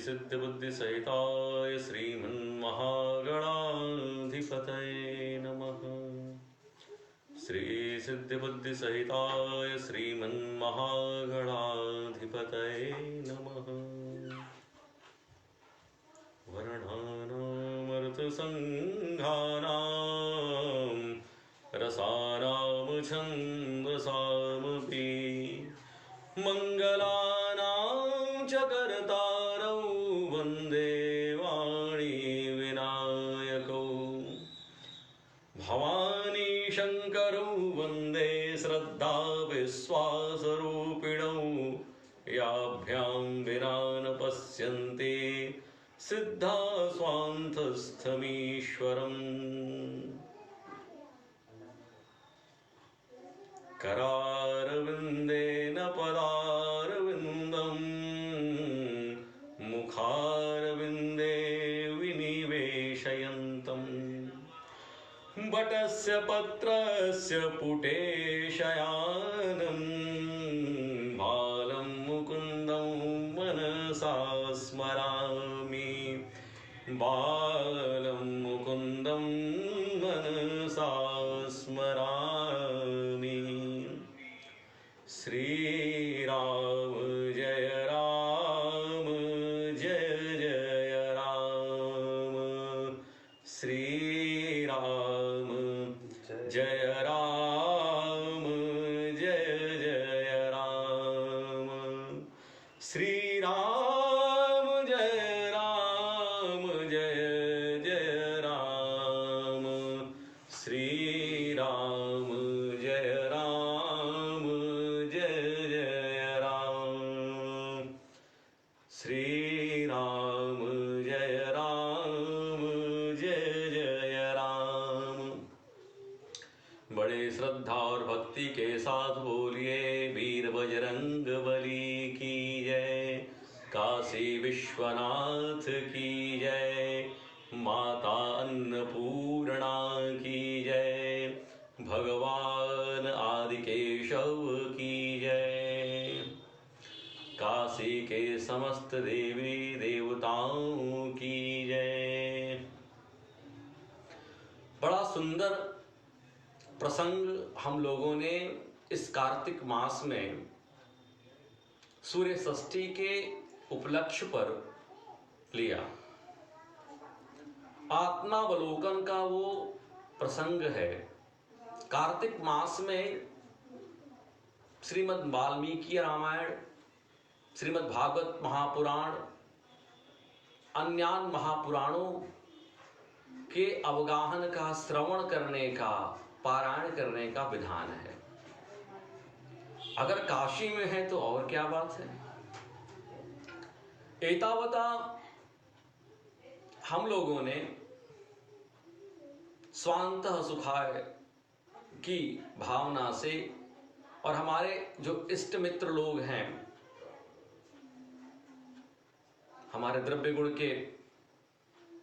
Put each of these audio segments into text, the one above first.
सिद्धिबुद्धिसहिताय श्रीमन्महागणाधिपतये नमः। श्री सिद्धिबुद्धिसहिताय श्रीमन्महागणाधिपतये नमः। वर्णानामर्थसङ्घानां रसानां छन्दसामपि मङ्गलानां च कर्तारौ वन्दे वाणी विनायकौ। भवानी शङ्करौ वन्दे श्रद्धा विश्वासरूपिणौ। याभ्यां विना न पश्यन्ति सिद्धा स्वान्तस्थमीश्वरम्। करारविन्देन पदारविन्दम् मुखारविन्दे विनिवेशयन्तम्। वटस्य पत्रस्य पुटे शयानम् बालं मुकुन्दं मनसा स्मरामि। बालं मुकुन्दं मनसा स्मरामि। श्रीराम जय राम जय जय राम। श्रीराम जय राम जय जय राम। श्रीराम जय राम जय जय राम। श्रीराम जय राम जय जय राम। श्रीराम जय राम जय जय राम। बड़े श्रद्धा और भक्ति के साथ बोलिए वीर बजरंग बली की जय। काशी विश्वनाथ की जय। माता अन्नपूर्णा की जय। भगवान आदिकेशव की जय। काशी के समस्त देवी देवताओं की जय। बड़ा सुंदर प्रसंग हम लोगों ने इस कार्तिक मास में सूर्य षष्ठी के उपलक्ष्य पर लिया। आत्मावलोकन का वो प्रसंग है। कार्तिक मास में श्रीमद् वाल्मीकि रामायण, श्रीमद् भागवत महापुराण, अन्य महापुराणों के अवगाहन का, श्रवण करने का, पारायण करने का विधान है। अगर काशी में है तो और क्या बात है। एतावता हम लोगों ने स्वांतः सुखाय की भावना से और हमारे जो इष्ट मित्र लोग हैं, हमारे द्रव्य गुण के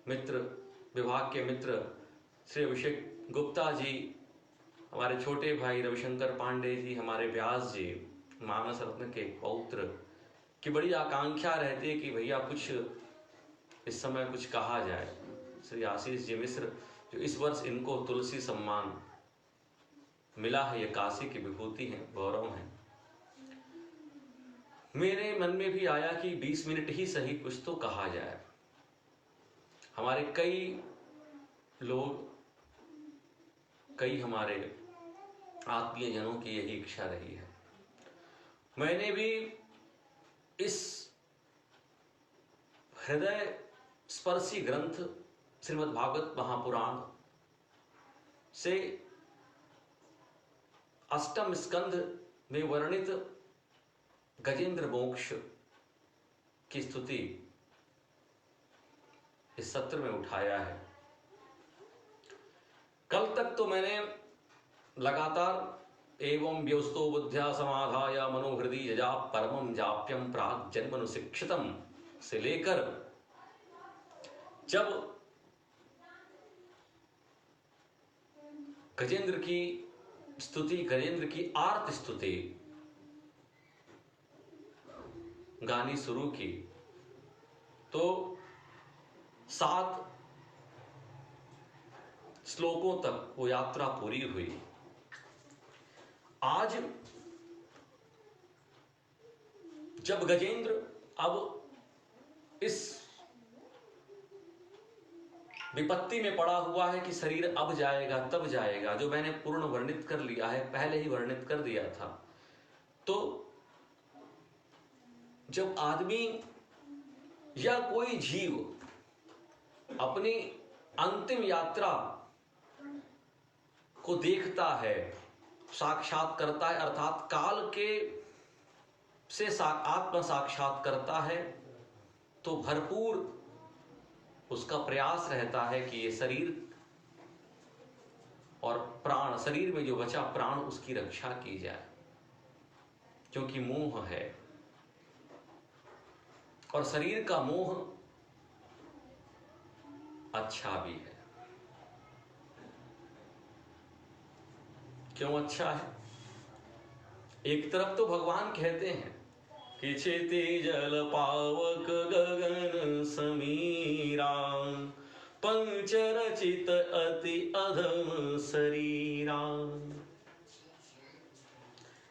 मित्र, विभाग के मित्र श्री अभिषेक गुप्ता जी, हमारे छोटे भाई रविशंकर पांडे जी, हमारे व्यास जी, मानस रत्न के पौत्र की बड़ी आकांक्षा रहती है कि भैया कुछ इस समय कुछ कहा जाए। श्री आशीष जी मिश्र, जो इस वर्ष इनको तुलसी सम्मान मिला है, ये काशी की विभूति है, गौरव है। मेरे मन में भी आया कि 20 मिनट ही सही कुछ तो कहा जाए। हमारे कई लोग, कई हमारे आत्मीय जनों की यही इच्छा रही है। मैंने भी इस हृदय स्पर्शी ग्रंथ श्रीमद् भागवत महापुराण से अष्टम स्कंध में वर्णित गजेंद्र मोक्ष की स्तुति इस सत्र में उठाया है। कल तक तो मैंने लगातार एवं व्योस्तो बुद्ध्या समाधाय मनोहृदि जजा परमं जाप्यम प्राग जन्मनुशिक्षितम से लेकर जब गजेंद्र की स्तुति, गजेंद्र की आर्त स्तुति गानी शुरू की तो 7 श्लोकों तक वो यात्रा पूरी हुई। आज जब गजेंद्र अब इस विपत्ति में पड़ा हुआ है कि शरीर अब जाएगा तब जाएगा, जो मैंने पूर्ण वर्णित कर लिया है, पहले ही वर्णित कर दिया था, तो जब आदमी या कोई जीव अपनी अंतिम यात्रा को देखता है, साक्षात करता है, अर्थात काल के से आत्म साक्षात करता है, तो भरपूर उसका प्रयास रहता है कि ये शरीर और प्राण, शरीर में जो बचा प्राण, उसकी रक्षा की जाए, क्योंकि मोह है और शरीर का मोह अच्छा भी है। क्यों अच्छा है? एक तरफ तो भगवान कहते हैं कि चेते जल पावक गगन समीरा, पंच रचित अति अधम शरीरा।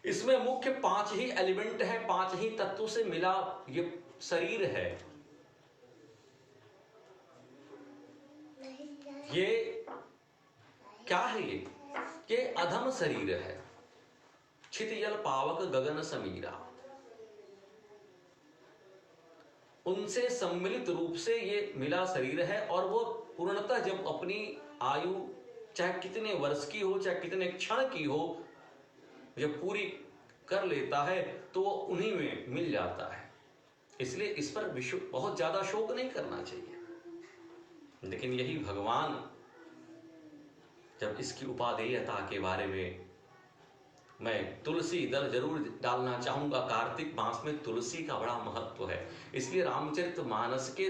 इसमें मुख्य 5 ही एलिमेंट है, 5 ही तत्वों से मिला ये शरीर है। ये क्या है? ये अधम शरीर है। छित जल पावक गगन समीरा, उनसे सम्मिलित रूप से ये मिला शरीर है। और वो पूर्णतः जब अपनी आयु चाहे कितने वर्ष की हो, चाहे कितने क्षण की हो, जब पूरी कर लेता है तो वो उन्हीं में मिल जाता है। इसलिए इस पर बहुत ज्यादा शोक नहीं करना चाहिए। लेकिन यही भगवान जब इसकी उपादेयता के बारे में, मैं तुलसी दल जरूर डालना चाहूंगा। कार्तिक मास में तुलसी का बड़ा महत्व है, इसलिए रामचरितमानस के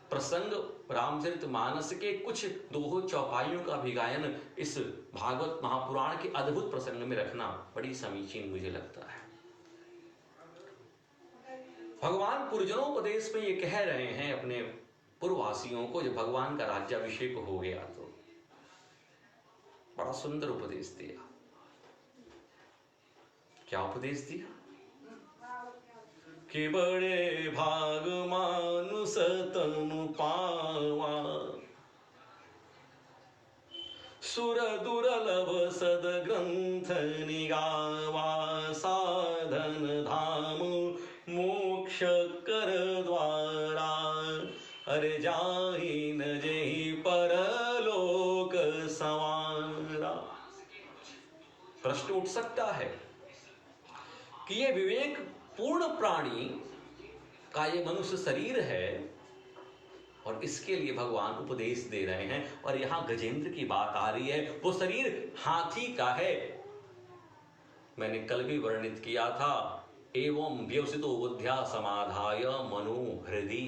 प्रसंग, रामचरितमानस के कुछ 2 चौपाइयों का भी गायन इस भागवत महापुराण के अद्भुत प्रसंग में रखना बड़ी समीचीन मुझे लगता है। भगवान पुरजनोपदेश में ये कह रहे हैं अपने पूर्ववासियों को, जब भगवान का राज्याभिषेक हो गया तो बड़ा सुंदर उपदेश दिया। क्या उपदेश दिया? कि बड़े भाग मानुष तनु पावा, सुर दुर्लभ सद ग्रंथ निगावा, साधन धाम मोक्ष कर द्वारा, अरे जाहि न जेहि परलोक संवारा। प्रश्न उठ सकता है कि ये विवेक पूर्ण प्राणी का ये मनुष्य शरीर है और इसके लिए भगवान उपदेश दे रहे हैं, और यहां गजेंद्र की बात आ रही है। वो शरीर हाथी का है। मैंने कल भी वर्णित किया था, एवं व्यवसितो बुद्ध्या समाधाय मनो हृदि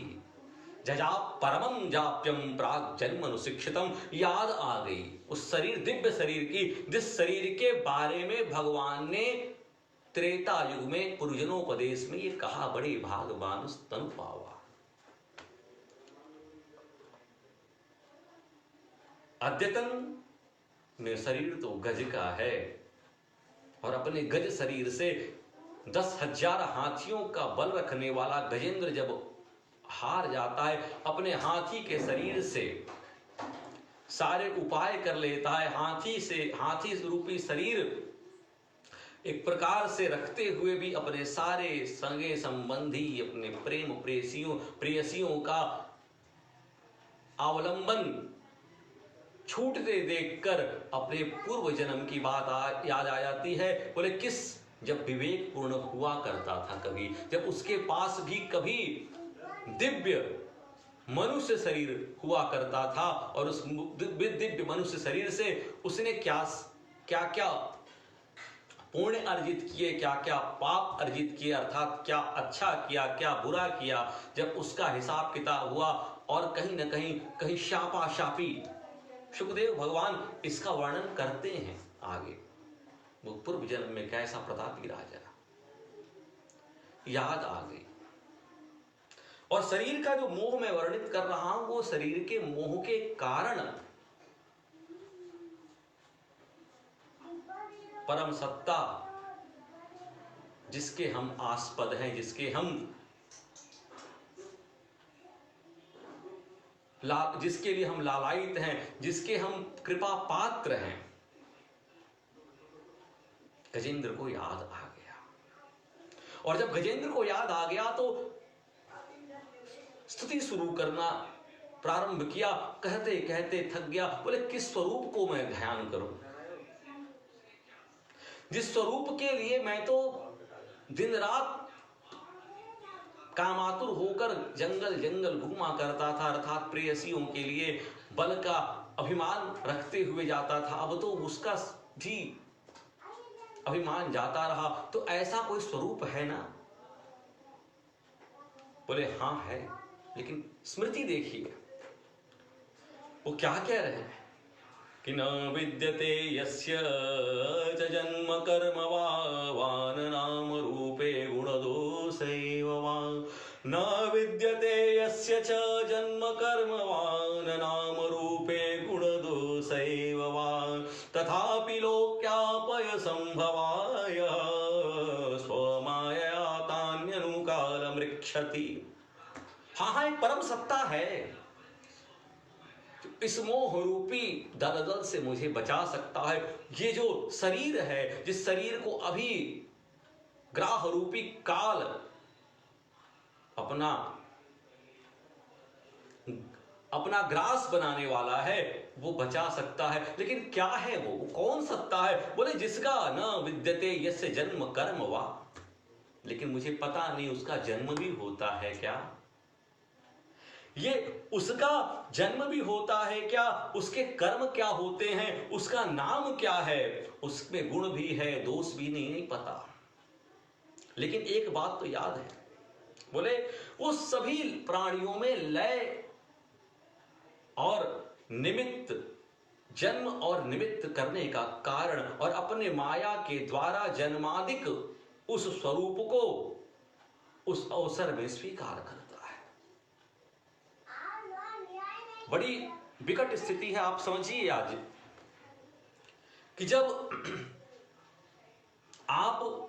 जजा परमं जाप्यम प्राग जन्मनु शिक्षितम। याद आ गई उस शरीर, दिव्य शरीर की, जिस शरीर के बारे में भगवान ने त्रेता युग में पुरजनोपदेश में ये कहा, बड़े भाग मानुष तनु पावा। अद्यतन में शरीर तो गज का है, और अपने गज शरीर से 10,000 हाथियों का बल रखने वाला गजेंद्र जब हार जाता है, अपने हाथी के शरीर से सारे उपाय कर लेता है, हाथी रूपी शरीर एक प्रकार से रखते हुए भी अपने सारे संगे संबंधी, अपने प्रेम प्रेयसियों का अवलंबन छूटते देखकर अपने पूर्व जन्म की बात याद आ जाती है। बोले किस, जब विवेक पूर्ण हुआ करता था कभी, जब उसके पास भी कभी दिव्य मनुष्य शरीर हुआ करता था, और उस दिव्य मनुष्य शरीर से उसने क्या क्या पुण्य अर्जित किए, क्या क्या पाप अर्जित किए, अर्थात क्या अच्छा किया, क्या बुरा किया, जब उसका हिसाब किताब हुआ, और कहीं न कहीं शापा शापी। सुखदेव भगवान इसका वर्णन करते हैं आगे, वो पूर्व जन्म में कैसा प्रतापी राजा, याद आ गई। और शरीर का जो मोह मैं वर्णित कर रहा हूं वो शरीर के मोह के कारण परम सत्ता जिसके हम आस्पद हैं, जिसके लिए हम लालायित हैं, जिसके हम कृपा पात्र हैं, गजेंद्र को याद आ गया। और जब गजेंद्र को याद आ गया तो स्तुति शुरू करना प्रारंभ किया। कहते कहते थक गया, बोले किस स्वरूप को मैं ध्यान करूं, जिस स्वरूप के लिए मैं तो दिन रात कामातुर होकर जंगल जंगल घूमा करता था, अर्थात प्रेयसियों के लिए बल का अभिमान रखते हुए जाता था, अब तो उसका भी अभिमान जाता रहा। तो ऐसा कोई स्वरूप है ना? बोले हां है, लेकिन स्मृति देखिए वो क्या कह रहे हैं कि न विद्यते यस्य च जन्म कर्म वान नाम रूपे गुणदोषैव वा, न विद्यते यस्य च जन्म कर्म वान नाम रूपे गुणदोषैव वा, तथापि लोक्यापय संभवाय स्वमायया तान्यनुकालमृक्षति। हाँ, एक परम सत्ता है इस मोह रूपी दलदल से मुझे बचा सकता है। ये जो शरीर है, जिस शरीर को अभी ग्राह रूपी काल अपना ग्रास बनाने वाला है, वो बचा सकता है। लेकिन क्या है वो कौन सत्ता है? बोले जिसका न विद्यते यस्य जन्म कर्म वा, लेकिन मुझे पता नहीं उसका जन्म भी होता है क्या, ये उसका जन्म भी होता है क्या, उसके कर्म क्या होते हैं, उसका नाम क्या है, उसमें गुण भी है दोष भी नहीं पता। लेकिन एक बात तो याद है, बोले वो सभी प्राणियों में लय और निमित्त, जन्म और निमित्त करने का कारण और अपने माया के द्वारा जन्मादिक उस स्वरूप को उस अवसर में स्वीकार करता है। बड़ी विकट स्थिति है, आप समझिए आज कि जब आप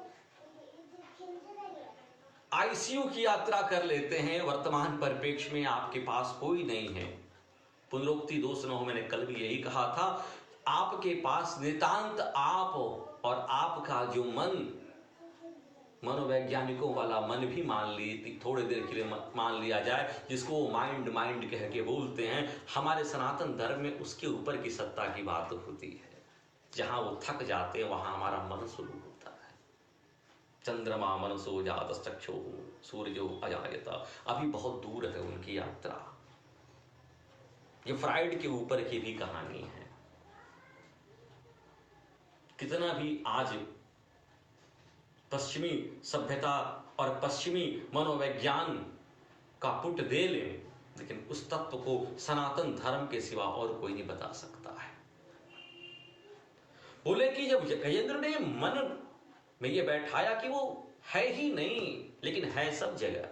आईसीयू की यात्रा कर लेते हैं, वर्तमान परिप्रेक्ष्य में आपके पास कोई नहीं है, पुनरुक्ति दोष न हो, मैंने कल भी यही कहा था, आपके पास नितांत आप और आपका जो मन, मनोवैज्ञानिकों वाला मन भी मान ली, थोड़ी देर के लिए मान लिया जाए, जिसको वो माइंड कह के बोलते हैं, हमारे सनातन धर्म में उसके ऊपर की सत्ता की बात होती है। जहां वो थक जाते हैं वहां हमारा मन शुरू होता है। चंद्रमा मनसो जातश्चक्षुः सूर्यो अजायत, अभी बहुत दूर है उनकी यात्रा। ये फ्राइड के ऊपर की भी कहानी है। कितना भी आज पश्चिमी सभ्यता और पश्चिमी मनोविज्ञान का पुट दे लें, लेकिन उस तत्व को सनातन धर्म के सिवा और कोई नहीं बता सकता है। बोले कि जब गजेंद्र ने मन में ये बैठाया कि वो है ही नहीं, लेकिन है सब जगह,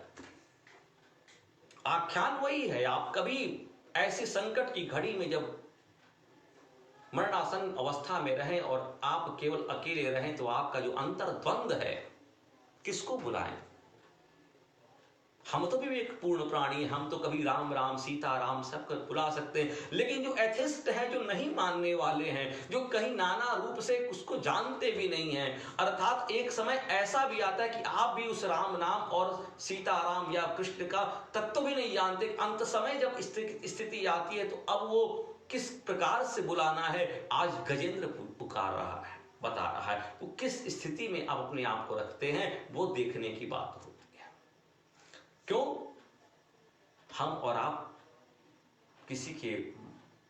आख्यान वही है। आप कभी ऐसी संकट की घड़ी में जब मरणासन अवस्था में रहें और आप केवल अकेले रहें, तो आपका जो अंतर्द्वंद है, किसको बुलाएं? हम तो विवेकपूर्ण प्राणी, हम तो कभी राम राम सीता राम सबको बुला सकते हैं, लेकिन जो एथिस्ट है, जो नहीं मानने वाले हैं, जो कहीं नाना रूप से उसको जानते भी नहीं हैं, अर्थात एक समय ऐसा भी आता है कि आप भी उस राम नाम और सीता राम या कृष्ण का तत्व भी नहीं जानते। अंत समय जब स्थिति आती है, तो अब वो किस प्रकार से बुलाना है, आज गजेंद्र पुकार रहा है, बता रहा है। वो किस स्थिति में आप अपने आप को रखते हैं, वो देखने की बात होती है। क्यों हम और आप किसी के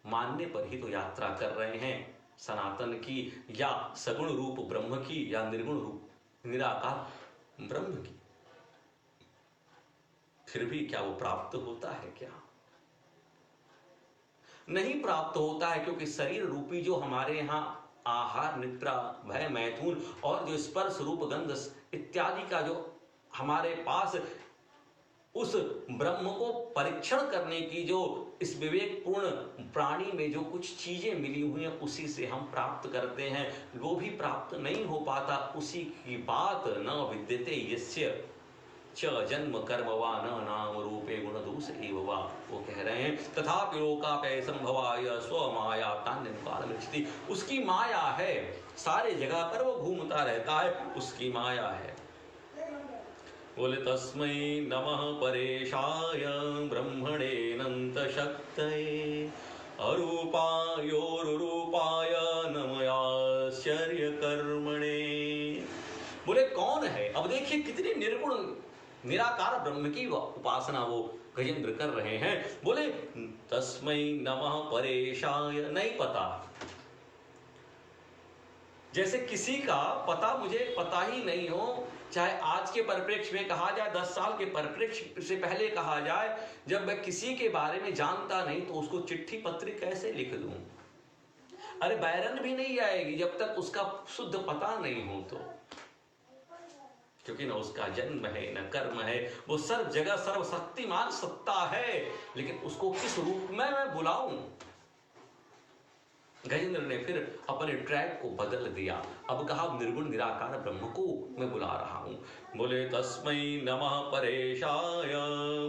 मानने पर ही तो यात्रा कर रहे हैं, सनातन की या सगुण रूप ब्रह्म की या निर्गुण रूप निराकार ब्रह्म की। फिर भी क्या वो प्राप्त होता है? क्या नहीं प्राप्त होता है, क्योंकि शरीर रूपी जो हमारे यहाँ आहार निद्रा भय मैथुन और जो स्पर्श रूप गंध इत्यादि का जो हमारे पास उस ब्रह्म को परीक्षण करने की जो इस विवेकपूर्ण प्राणी में जो कुछ चीजें मिली हुई हैं उसी से हम प्राप्त करते हैं। वो भी प्राप्त नहीं हो पाता, उसी की बात न विद्यते यस्य च जन्म कर्म वा न नाम रूपे गुण दोष एव वा। वो कह रहे हैं तथापि लोकापय संभवाय स्व माया तान्यं कालमृच्छति। उसकी माया है, सारे जगह पर वो घूमता रहता है, उसकी माया है। बोले तस्मै नमः परेशाय ब्रह्मणेऽनंत शक्तये अरूपायोरुपाय नमयाश्चर्य कर्मणे। बोले कौन है? अब देखिए कितनी निर्गुण निराकार ब्रह्म की उपासना वो गजेंद्र कर रहे हैं। बोले तस्मै नमः परेशाय, नहीं पता। जैसे किसी का पता मुझे पता ही नहीं हो, चाहे आज के परिप्रेक्ष्य में कहा जाए, 10 साल के परिप्रेक्ष्य से पहले कहा जाए, जब मैं किसी के बारे में जानता नहीं तो उसको चिट्ठी पत्र कैसे लिख दूं? अरे बैरन भी नहीं आएगी जब तक उसका शुद्ध पता नहीं हो तो, क्योंकि न उसका जन्म है न कर्म है। वो सर्व जगह सर्वशक्तिमान सत्ता है, लेकिन उसको किस रूप में मैं बुलाऊं? गजेंद्र ने फिर अपने ट्रैक को बदल दिया। अब कहा निर्गुण निराकार ब्रह्म को मैं बुला रहा हूं। बोले तस्मै नमः परेशाय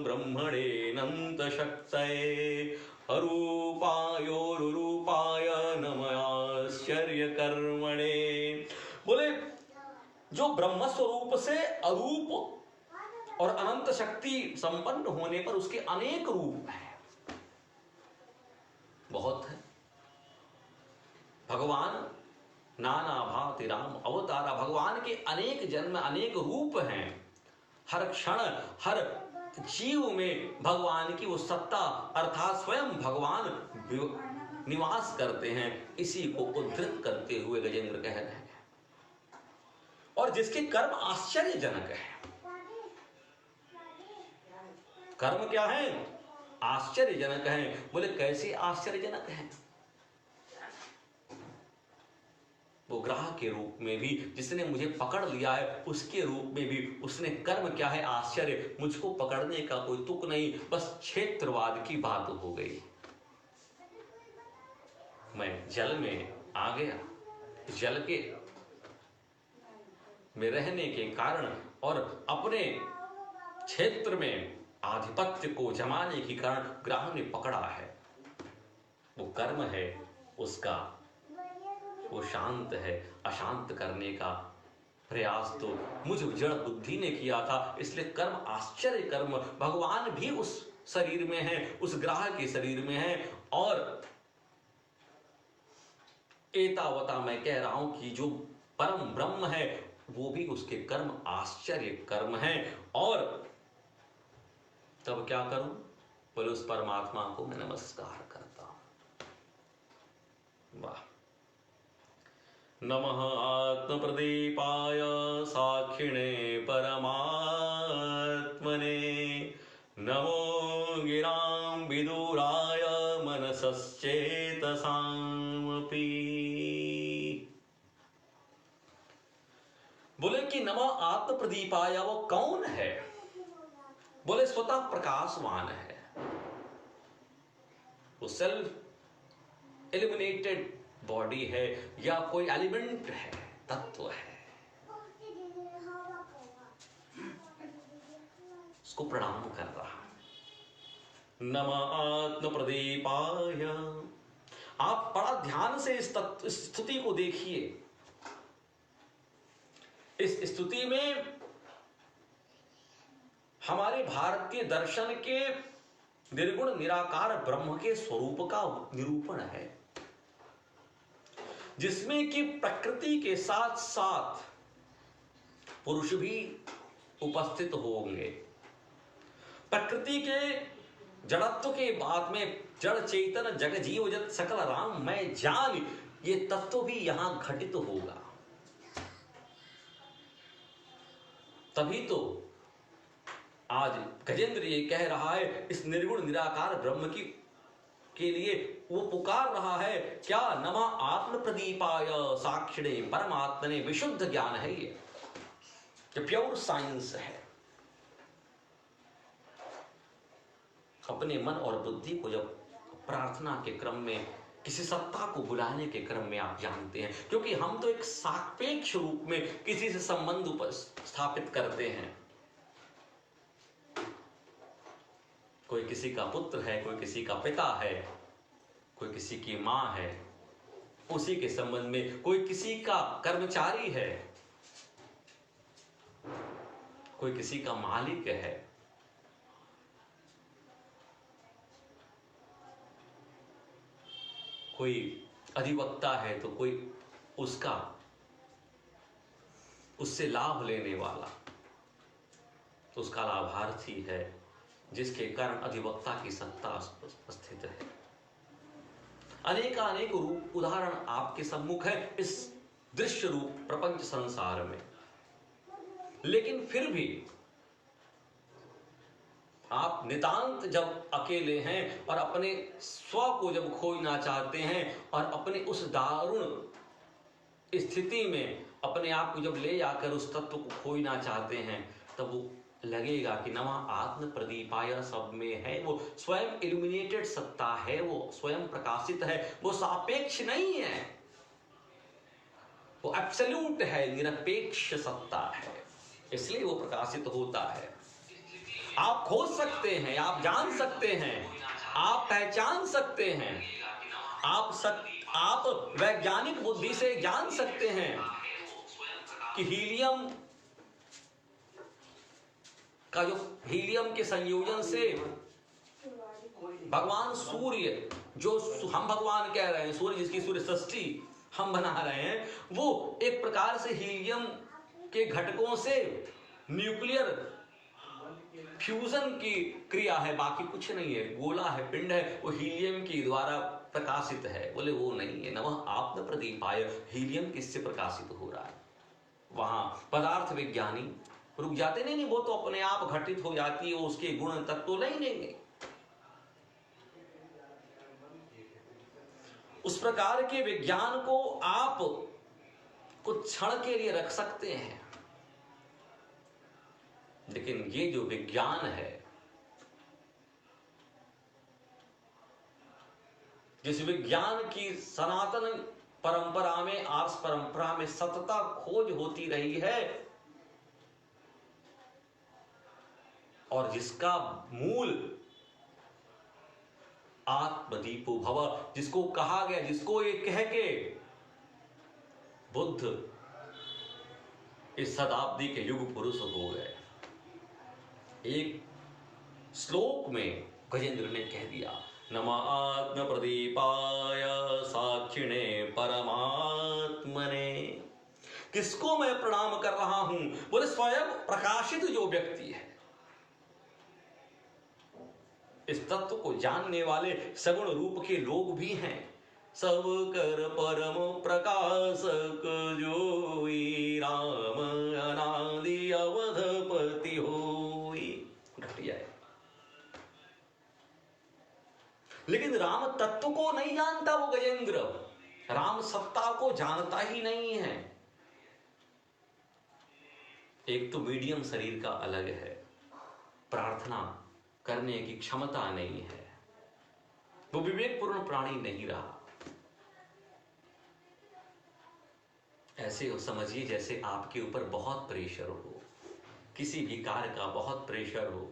ब्रह्मणेऽनंत शक्तये अरूपायोरुपाय नमयाश्चर्य कर्मणे। बोले जो ब्रह्म स्वरूप से अरूप और अनंत शक्ति संपन्न होने पर उसके अनेक रूप हैं, बहुत है। भगवान नाना भांति राम अवतारा, भगवान के अनेक जन्म अनेक रूप हैं। हर क्षण हर जीव में भगवान की वो सत्ता अर्थात स्वयं भगवान निवास करते हैं। इसी को उद्धृत करते हुए गजेंद्र कह रहे हैं। और जिसके कर्म आश्चर्यजनक है। कर्म क्या है? आश्चर्यजनक है। बोले कैसे आश्चर्यजनक है? वो ग्राह के रूप में भी, जिसने मुझे पकड़ लिया है उसके रूप में भी उसने कर्म क्या है? आश्चर्य। मुझको पकड़ने का कोई तुक नहीं, बस क्षेत्रवाद की बात हो गई। मैं जल में आ गया, जल के में रहने के कारण और अपने क्षेत्र में आधिपत्य को जमाने के कारण ग्राह ने पकड़ा है। वो कर्म है उसका, वो शांत है। अशांत करने का प्रयास तो मुझ जड़ बुद्धि ने किया था, इसलिए कर्म आश्चर्य कर्म। भगवान भी उस शरीर में है, उस ग्राह के शरीर में है। और एतावता मैं कह रहा हूं कि जो परम ब्रह्म है वो भी उसके कर्म आश्चर्य कर्म है। और तब क्या करूं? बोले उस परमात्मा को मैं नमस्कार करता हूं। वाह। नमः आत्मप्रदीपाय साक्षिणे परमात्मने नमो गिरां विदुराय मनसश्चेतसामपि। बोले कि नमः आत्मप्रदीपाय, वो कौन है? बोले स्वतः प्रकाशवान है। वो सेल्फ एलिमिनेटेड बॉडी है या कोई एलिमेंट है, तत्व है। उसको प्रणाम कर रहा है। नमः आत्म प्रदीपाय। आप बड़ा ध्यान से इस स्तुति को देखिए। इस स्तुति में हमारे भारतीय दर्शन के निर्गुण निराकार ब्रह्म के स्वरूप का निरूपण है, जिसमें कि प्रकृति के साथ साथ पुरुष भी उपस्थित होंगे। प्रकृति के जड़त्व के बाद में जड़ चेतन जग जीव जत सकल राम मैं जान, ये तत्व भी यहां घटित होगा। तभी तो आज गजेंद्र ये कह रहा है, इस निर्गुण निराकार ब्रह्म की के लिए वो पुकार रहा है क्या? नमः आत्म प्रदीपाय साक्षिणे परमात्मने। विशुद्ध ज्ञान है ये प्योर साइंस है। अपने मन और बुद्धि को जब प्रार्थना के क्रम में किसी सत्ता को बुलाने के क्रम में आप जानते हैं, क्योंकि हम तो एक सापेक्ष रूप में किसी से संबंध स्थापित करते हैं। कोई किसी का पुत्र है, कोई किसी का पिता है, कोई किसी की मां है, उसी के संबंध में कोई किसी का कर्मचारी है, कोई किसी का मालिक है। कोई अधिवक्ता है तो कोई उससे लाभ लेने वाला, तो उसका लाभार्थी है, जिसके कारण अधिवक्ता की सत्ता स्थित है। अनेकानेक रूप उदाहरण आपके सम्मुख है इस दृश्य रूप प्रपंच संसार में। लेकिन फिर भी आप नितांत जब अकेले हैं और अपने स्व को जब खोजना चाहते हैं और अपने उस दारुण स्थिति में अपने आप को जब ले जाकर उस तत्व को खोजना चाहते हैं, तब वो लगेगा कि नमः आत्म प्रदीपाय सब में है। वो स्वयं इल्यूमिनेटेड सत्ता है, वो स्वयं प्रकाशित है, वो सापेक्ष नहीं है, वो एब्सोल्यूट है, निरपेक्ष सत्ता है, इसलिए वो प्रकाशित होता है। आप खोज सकते हैं, आप जान सकते हैं, आप पहचान सकते हैं, आप वैज्ञानिक बुद्धि से जान सकते हैं कि हीलियम के संयोजन से भगवान सूर्य, जो हम भगवान कह रहे हैं, सूर्य जिसकी सूर्य सृष्टि हम बना रहे हैं, वो एक प्रकार से हीलियम के घटकों से न्यूक्लियर फ्यूजन की क्रिया है, बाकी कुछ नहीं है। गोला है, पिंड है, वो हीलियम के द्वारा प्रकाशित है। बोले वो नहीं है। नमः आत्म प्रदीपाय, हीलियम किससे प्रकाशित हो रहा है? वहां पदार्थ विज्ञानी रुक जाते, नहीं वो तो अपने आप घटित हो जाती है, उसके गुण तत्व नहीं। उस प्रकार के विज्ञान को आप कुछ क्षण के लिए रख सकते हैं, लेकिन ये जो विज्ञान है, जिस विज्ञान की सनातन परंपरा में, आर्ष परंपरा में सतता खोज होती रही है और जिसका मूल आत्मदीपो भव, जिसको कहा गया, जिसको ये कह के बुद्ध इस शताब्दी के युग पुरुष हो गए। एक श्लोक में गजेंद्र ने कह दिया, नमः आत्म प्रदीपाय साक्षिणे परमात्मने। किसको मैं प्रणाम कर रहा हूं? बोले स्वयं प्रकाशित जो व्यक्ति है, इस तत्व को जानने वाले सगुण रूप के लोग भी हैं। सब कर परम प्रकाशक जोई, राम अनादि अवधपति होई। घटिया है। लेकिन राम तत्व को नहीं जानता वो गजेंद्र, राम सत्ता को जानता ही नहीं है। एक तो मीडियम शरीर का अलग है, प्रार्थना करने की क्षमता नहीं है, वो विवेकपूर्ण प्राणी नहीं रहा। ऐसे हो समझिए जैसे आपके ऊपर बहुत प्रेशर हो, किसी भी कार्य का बहुत प्रेशर हो,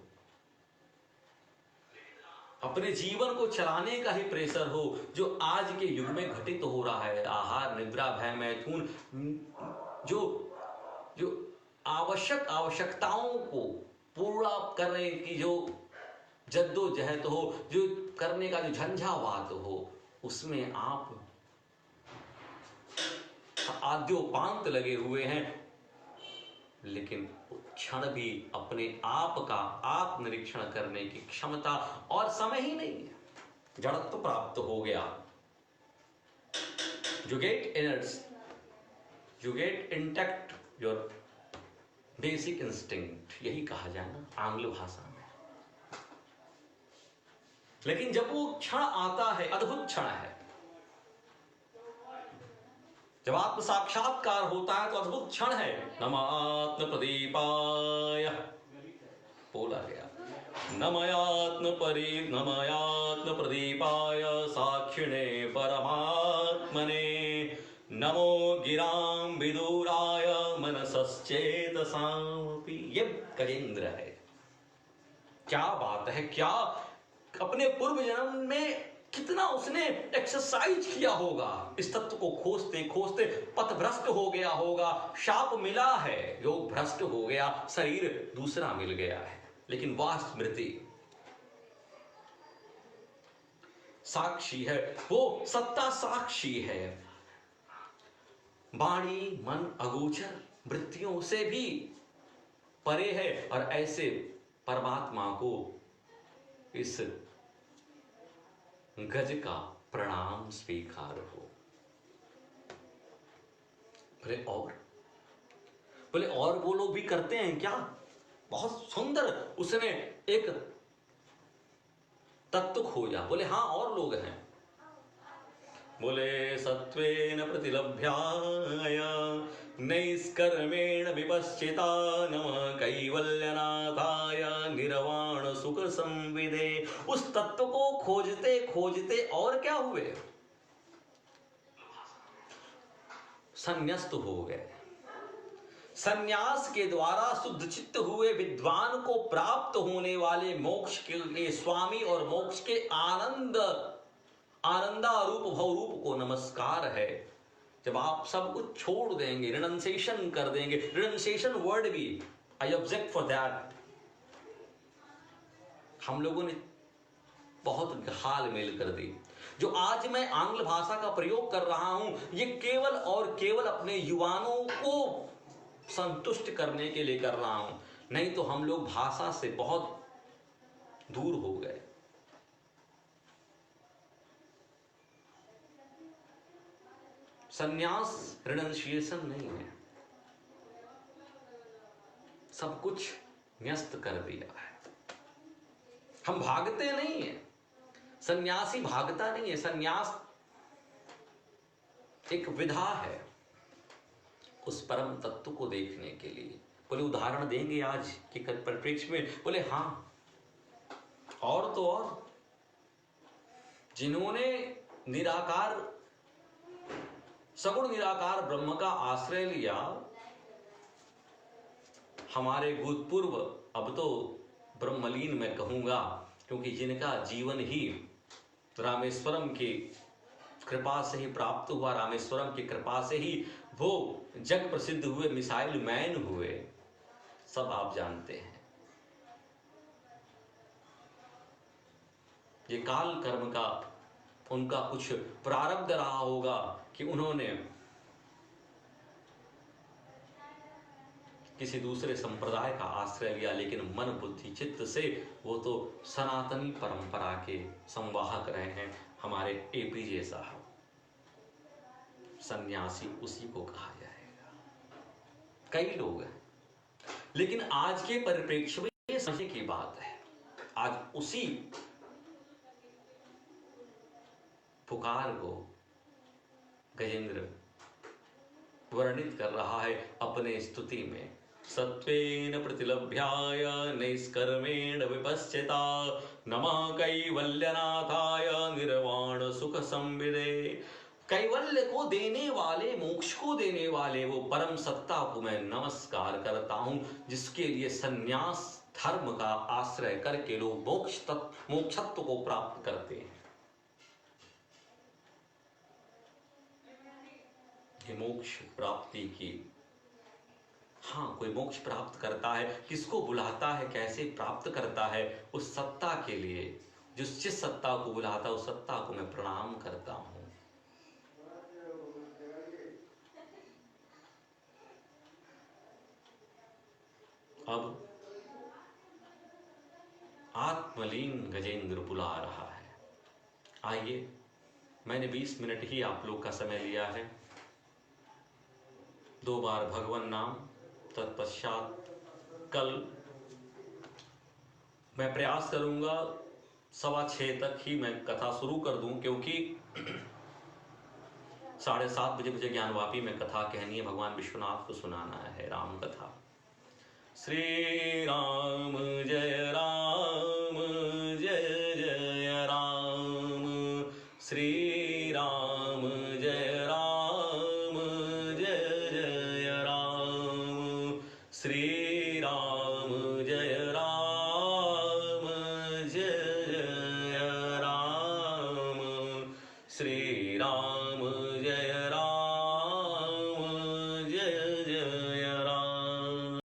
अपने जीवन को चलाने का ही प्रेशर हो, जो आज के युग में घटित हो रहा है। आहार, निद्रा, भय, मैथुन, जो आवश्यकताओं को पूरा करने की जो जद्दोजहद हो, जो करने का जो झंझावात हो, उसमें आप आद्योपांत लगे हुए हैं, लेकिन क्षण भी अपने आप का आत्मनिरीक्षण करने की क्षमता और समय ही नहीं है। जड़त्व प्राप्त हो गया। You get intact your basic instinct, यही कहा जाए ना आंग्ल भाषा में। लेकिन जब वो क्षण आता है, अद्भुत क्षण है, जब आत्म साक्षात्कार होता है तो अद्भुत क्षण है। नमः आत्म प्रदीपाय बोला गया। नमयात्म प्रदीपाय साक्षिणे परमात्मने नमो गिरां विदुराय मनसश्चेतसामपि। ये गजेंद्र है। क्या बात है, क्या अपने पूर्व जन्म में कितना उसने एक्सरसाइज किया होगा, इस तत्व को खोजते खोजते पथभ्रष्ट हो गया होगा, शाप मिला है, योग भ्रष्ट हो गया, शरीर दूसरा मिल गया है, लेकिन वह स्मृति साक्षी है, वो सत्ता साक्षी है। वाणी मन अगोचर वृत्तियों से भी परे है, और ऐसे परमात्मा को इस गज का प्रणाम स्वीकार हो। बोले और वो लोग भी करते हैं क्या? बहुत सुंदर उसने एक तत्व खोजा। बोले हाँ और लोग हैं। बोले सत्वेन प्रतिलभ्याय नैष्कर्मेण विपश्चिता नमः कैवल्यनाथाय निर्वाण सुख संविदे। उस तत्व को खोजते खोजते और क्या हुए? संन्यास्त हो गए। संन्यास के द्वारा शुद्ध चित्त हुए विद्वान को प्राप्त होने वाले मोक्ष के स्वामी और मोक्ष के आनंदारूप भवरूप को नमस्कार है। जब आप सब कुछ छोड़ देंगे, रिनंसिएशन कर देंगे, रिनंसिएशन वर्ड भी आई ऑब्जेक्ट फॉर दैट। हम लोगों ने बहुत घाल मेल कर दी। जो आज मैं आंग्ल भाषा का प्रयोग कर रहा हूं, ये केवल और केवल अपने युवाओं को संतुष्ट करने के लिए कर रहा हूं, नहीं तो हम लोग भाषा से बहुत दूर हो गए। संन्यास रिनंसिएशन नहीं है, सब कुछ न्यस्त कर दिया है। हम भागते नहीं है, सन्यासी भागता नहीं है। सन्यास एक विधा है उस परम तत्व को देखने के लिए। बोले उदाहरण देंगे आज के परिप्रेक्ष्य में? बोले हाँ, और तो और जिन्होंने निराकार सगुण निराकार ब्रह्म का आश्रय लिया, हमारे भूतपूर्व, अब तो ब्रह्मलीन मैं कहूंगा, क्योंकि जिनका जीवन ही रामेश्वरम की कृपा से ही प्राप्त हुआ, रामेश्वरम की कृपा से ही वो जग प्रसिद्ध हुए, मिसाइल मैन हुए, सब आप जानते हैं। ये काल कर्म का उनका कुछ प्रारब्ध रहा होगा कि उन्होंने किसी दूसरे संप्रदाय का आश्रय लिया, लेकिन मन बुद्धि चित्त से वो तो सनातनी परंपरा के संवाहक रहे हैं हमारे एपीजे साहब। सन्यासी उसी को कहा जाएगा। कई लोग हैं, लेकिन आज के परिप्रेक्ष्य में ये समझने की बात है। आज उसी पुकार को गजेंद्र वर्णित कर रहा है अपने स्तुति में। सत्वेन प्रतिलभ्याय नैष्कर्मेण विपश्चिता नमः कैवल्यनाथाय निर्वाण सुख संविदे। कैवल्य को देने वाले, मोक्ष को देने वाले वो परम सत्ता को मैं नमस्कार करता हूं, जिसके लिए सन्यास धर्म का आश्रय करके लोग मोक्षत्व को प्राप्त करते हैं। मोक्ष प्राप्ति की, हाँ, कोई मोक्ष प्राप्त करता है, किसको बुलाता है, कैसे प्राप्त करता है, उस सत्ता के लिए, जिस सत्ता को बुलाता है उस सत्ता को मैं प्रणाम करता हूं। अब आत्मलीन गजेंद्र बुला रहा है। आइए, मैंने 20 मिनट ही आप लोग का समय लिया है। 2 बार भगवान नाम, तत्पश्चात कल मैं प्रयास करूंगा 6:15 तक ही मैं कथा शुरू कर दूं, क्योंकि 7:30 बजे मुझे ज्ञानवापी में कथा कहनी है, भगवान विश्वनाथ को सुनाना है राम कथा। श्री राम जय राम